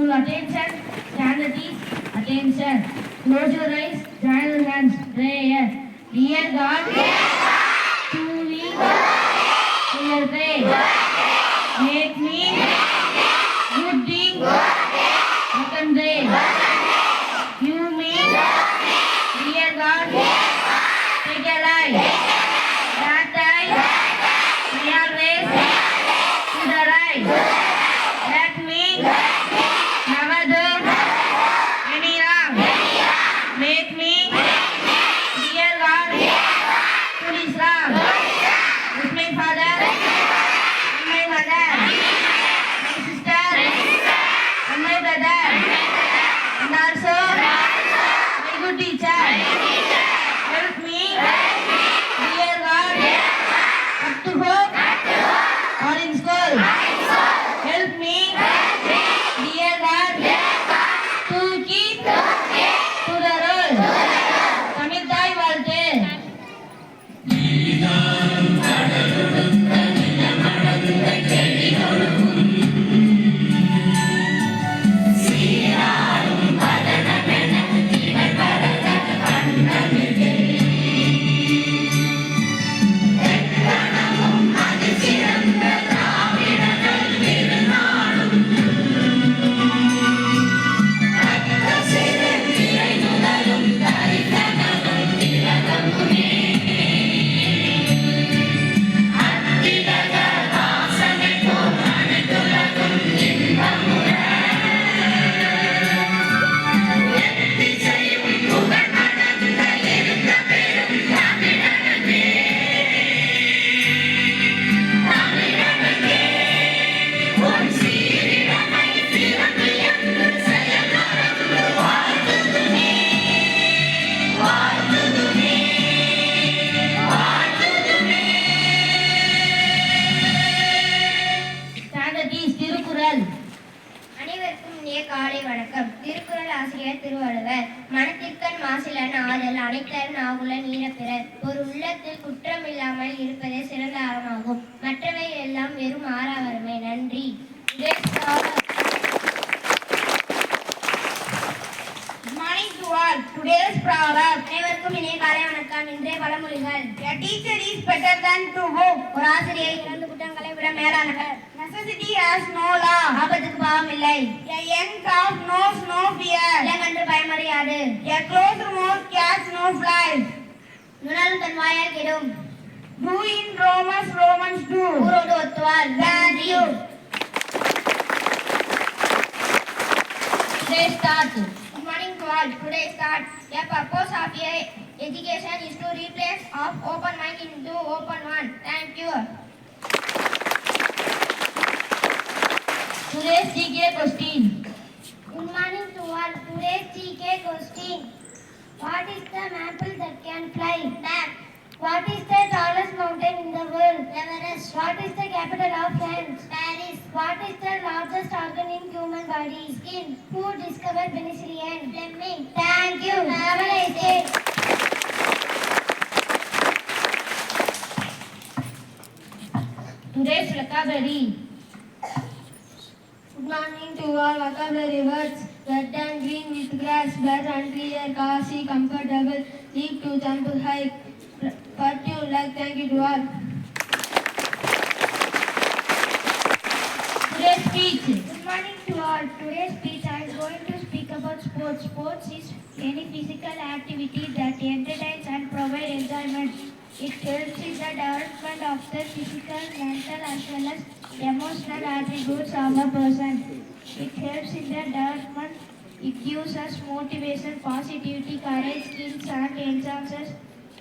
Full attention, stand at ease, attention. Close your eyes, join your hands, prayer. Dear God, to me, to your faith. Make me good thing, second day. You me, dear God, take a life. That I always to the right. Let me never do any wrong. Make me, dear God, to this wrong. With my father, and my mother, my sister, and my brother, and also my good teacher. Help me, dear God, up to home or in school. Help me, dear God, to keep to the rule. தமிழ்தாய் வாழ்த்து. திருக்குறள். அனைவருக்கும் இனிய காலை வணக்கம். திருக்குறள் ஆசிரியர் திருவள்ளுவர். மனத்திற்கண் மாசிலன் ஆதல் அனைத்தரன் ஆகுல நீரப்பிறர். ஒரு உள்ளத்தில் குற்றமில்லாமல் இருப்பதே சிறந்த அறமாகும். மற்றவை எல்லாம் வெறும் ஆறாவரமே. நன்றி. Today's proverb. அனைவருக்கும் இனிய காலை வணக்கம். இன்றைய பழமொழிகள். A teacher is better than two books. ஒரு ஆசிரியை 2 புத்தகங்களை விட மேலானவர். Necessity has no law. ஆபத்துக்கு பாவம் இல்லை. A young calf knows no fear. இளங்கன்று பயமறியாது. A closed mouth catches no flies. நுணலும் தன் வாயால் கெடும். Do in Romans 2. ஊரோடு ஒத்துவார். Thank you. Today start. Good morning to all. Today start. The purpose of education is to replace of open mind into open one. Thank you. Today's GK question. Good morning to all. Today's GK question. What is the mammal that can fly? Bat. What is the tallest mountain in the world? Everest. What is the capital of France? Paris. What is the largest organ in human body? Skin. Who discovered penicillin? Fleming. Thank you. Have a nice day. Today's vocabulary. Good morning to all. Vocabulary words. Red and green with grass. Bed unclear. Cozy. Comfortable. Leap to jump to hike. What you like. Thank you to all. Today's speech. Good morning to all. Today's speech I am going to speak about sports. Sports is any physical activity that entertains and provides enjoyment. It helps in the development of the physical, mental as well as emotional attributes of a person. It helps in the development. It gives us motivation, positivity, courage, skills and enhances.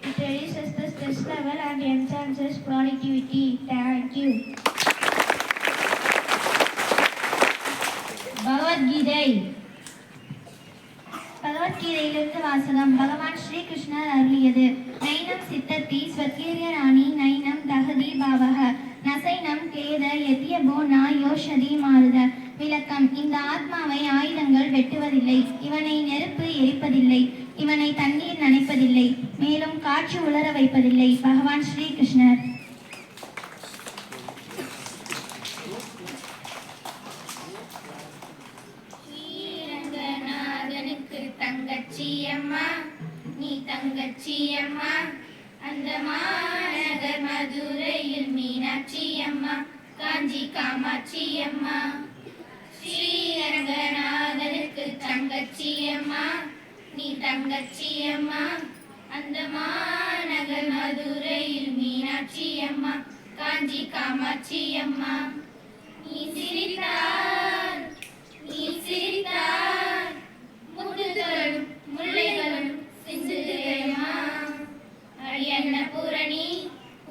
It reduces the stress level and enhances productivity. Thank you. Bhagavad Gita. பகவத்கீதையிலிருந்து வாசகம். பகவான் ஸ்ரீ கிருஷ்ணர் அருளியது. நைனம் சித்தத்தி ஸ்வர்கீரிய ராணி நைனம் தகதி பாவக நசைனம் கேத எத்தியபோ நாயோஷதி மாறுத. விளக்கம். இந்த ஆத்மாவை ஆயுதங்கள் வெட்டுவதில்லை. இவனை நெருப்பு எரிப்பதில்லை. இவனை தண்ணீர் நனைப்பதில்லை. மேலும் காற்று உலர வைப்பதில்லை. பகவான் ஸ்ரீ கிருஷ்ணர். காமாட்சி அம்மா நீ தங்கச்சி அம்மா அந்த மாநகர் மதுரையில் மீனாட்சி அம்மா காஞ்சி காமாட்சி அம்மா ஸ்ரீரங்கநாதனுக்கு தங்கச்சி அம்மா நீ தங்கச்சி அம்மா அந்த மாநகர் மதுரையில் மீனாட்சி அம்மா காஞ்சி காமாட்சி அம்மா நீ சிரித்தார் முட்டுகளும் முல்லைகளும் சிந்துகையம்மா அரியன்ன பூரணி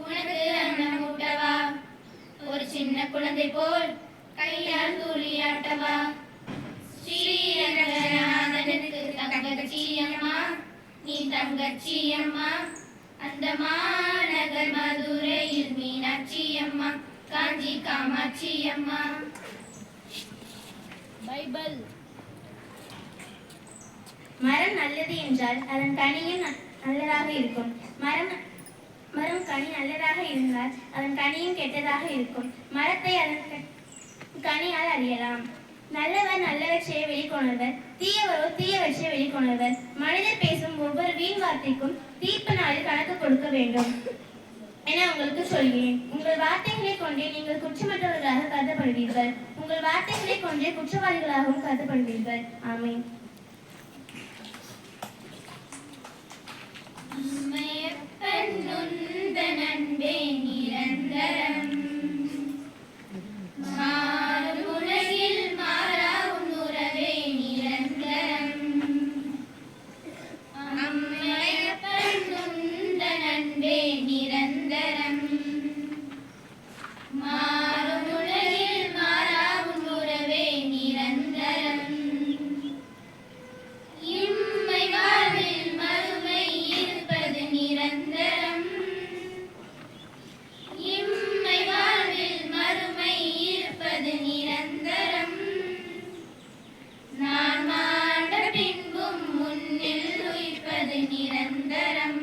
உனக்கு அன்னம் ஊட்டவா ஒரு சின்ன குழந்தை போல் கையால் தூளியாட்டவா ஸ்ரீரங்கநாதனுக்கு தங்கச்சி அம்மா நீ தங்கச்சி அம்மா அந்த மாநகர் மதுரையில் மீனாட்சி அம்மா காஞ்சி காமாட்சி அம்மா பைபிள் மரம் நல்லது என்றால் அதன் கனியும் நல்லதாக இருக்கும். மரம் கனி நல்லதாக இருந்தால் அதன் கனியும் கெட்டதாக இருக்கும். மரத்தை அதன் கனியால் அறியலாம். நல்லவர் நல்லவற்றை வெளிக்கொணர்வர், தீயவரோ தீயவற்றை வெளிக்கொணர்வர். மனிதர் பேசும் ஒவ்வொரு வீண் வார்த்தைக்கும் தீர்ப்பு நாளில் கணக்கு கொடுக்க வேண்டும் என உங்களுக்கு சொல்கிறேன். உங்கள் வார்த்தைகளை கொண்டே நீங்கள் குற்றமற்றவர்களாக கருதப்படுவீர்கள். உங்கள் வார்த்தைகளை கொண்டே குற்றவாளிகளாகவும் கருதப்படுவீர்கள். ஆமென். நண்பே நிரந்தரம் உலகில் மாறா உறவே நிரந்தரம் அம்மையப்பன் நண்பே நிரந்தரம் மாறும் உலகில் மாறா உறவே நிரந்தரம் இம்மை வாழ்வில் மறுமை இருப்பது நிரந்தரம் இம்மை வாழ்வில் மறுமை இருப்பது நிரந்தரம் நான் மாண்ட பின்பும் முன்னில் உயிர்ப்பது நிரந்தரம்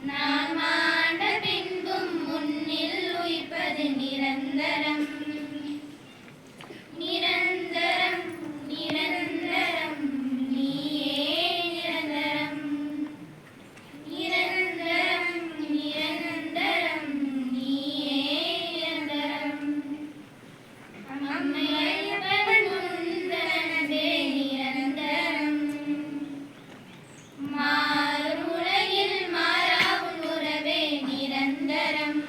நான் மாண்ட பின்பும் முன்னில் உயிர்ப்பது நிரந்தரம் நிரந்தரம் நிரந்தரம் நீயே நிரந்தரம் நிரந்தரம் நிரந்தரம் நீயே நிரந்தரம் அம்மையப்பன் முந்தனதே நிரந்தரம் மாறும் உலகில் மாறா உறவே நிரந்தரம்.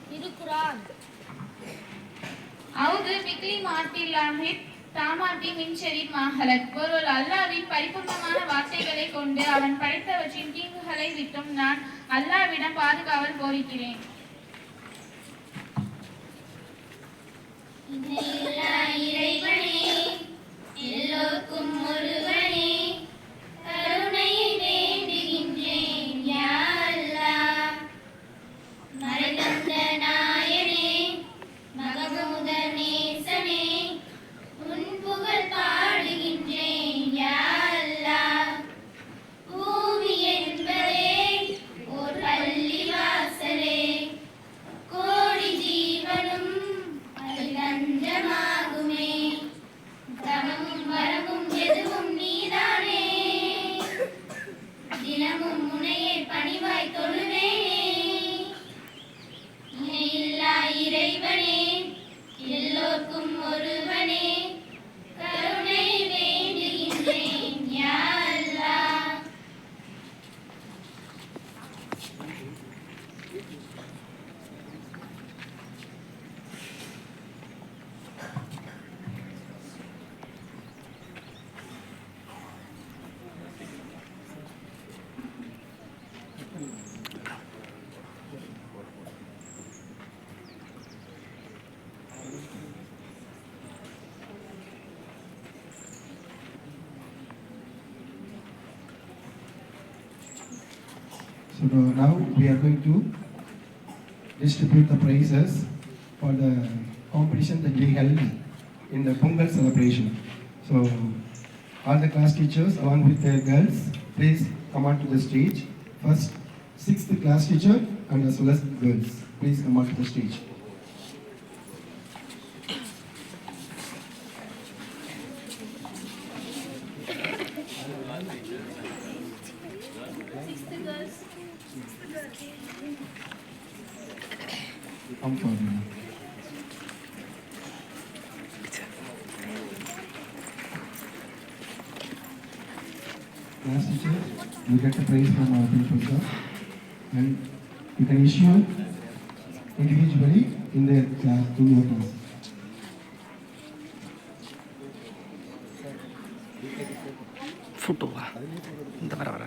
திருக்குறான் அவுது பிக்லி மாட்டில்லாமிட் தாமாட்டி மின்செரின் மாஹலத். பொருள் அல்லாஹ்வின் பரிபூர்ணமான வார்த்தைகளை கொண்டு அவன் படைத்தவற்றின் தீங்குகளை விட்டும் நான் அல்லாஹ்விடம் பாதுகாவல் கோருகிறேன். இறைவனே எல்லோருக்கும் ஒருவனே கருணையை வேண்டுகின்றேன் யா அல்லாஹ். மறைந்த நாயனே மகமூத நேசனே உன் புகழ் பாடுகின்றேன் யா அல்லாஹ். பூமி என்பதே ஓர் பள்ளி வாசலே கோடி ஜீவனும் அஞ்சமாகுமே தவமும் வரமும் எதுவும் நீதானே தினமும் முனையை பணிவாய் தொழுவேனே இணையில்லா இறைவனே எல்லோர்க்கும் ஒருவனே கருணை வேண்டுகின்றேன் யா அல்லாஹ். So now we are going to distribute the prizes for the competition that we held in the Pongal celebration. So all the class teachers along with their girls, please come on to the stage. First, 6th class teacher and as well as girls, please come on to the stage. Come forward. Class teacher, you get a prize from our principal sir, and you can issue individually in their class to your class. ஃபோட்டோவா இந்த வர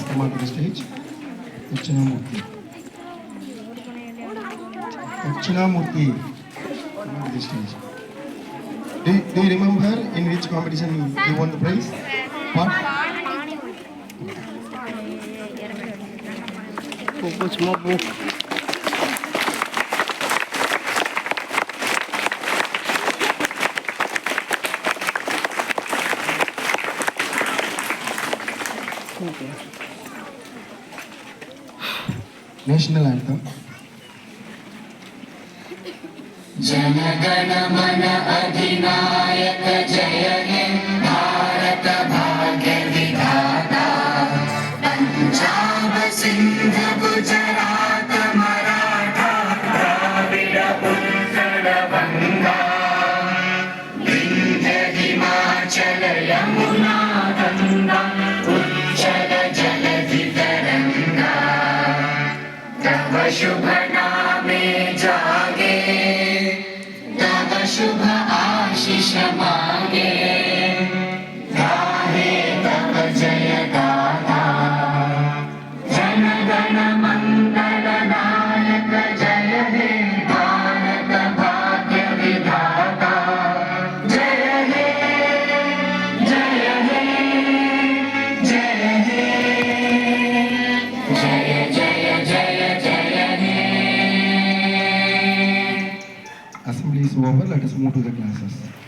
come onto the stage. Dakshinamurthy. Dakshinamurthy, come onto the stage. Do you remember in which competition you won the prize? What? சும்மா போ. National anthem. जनगण मन अधिनायक जय हे भारत भाग्य विधाता पंजाब सिंध गुजरात मराठा द्राविड उत्कल गंगा विंध्य हिमाचल यमुना गंगा उच्चल जलधि तरंगा तव शुभ नामे जागे शुभ आशीष मांगे गाहे तब जय गाथा over. Let us move to the classes.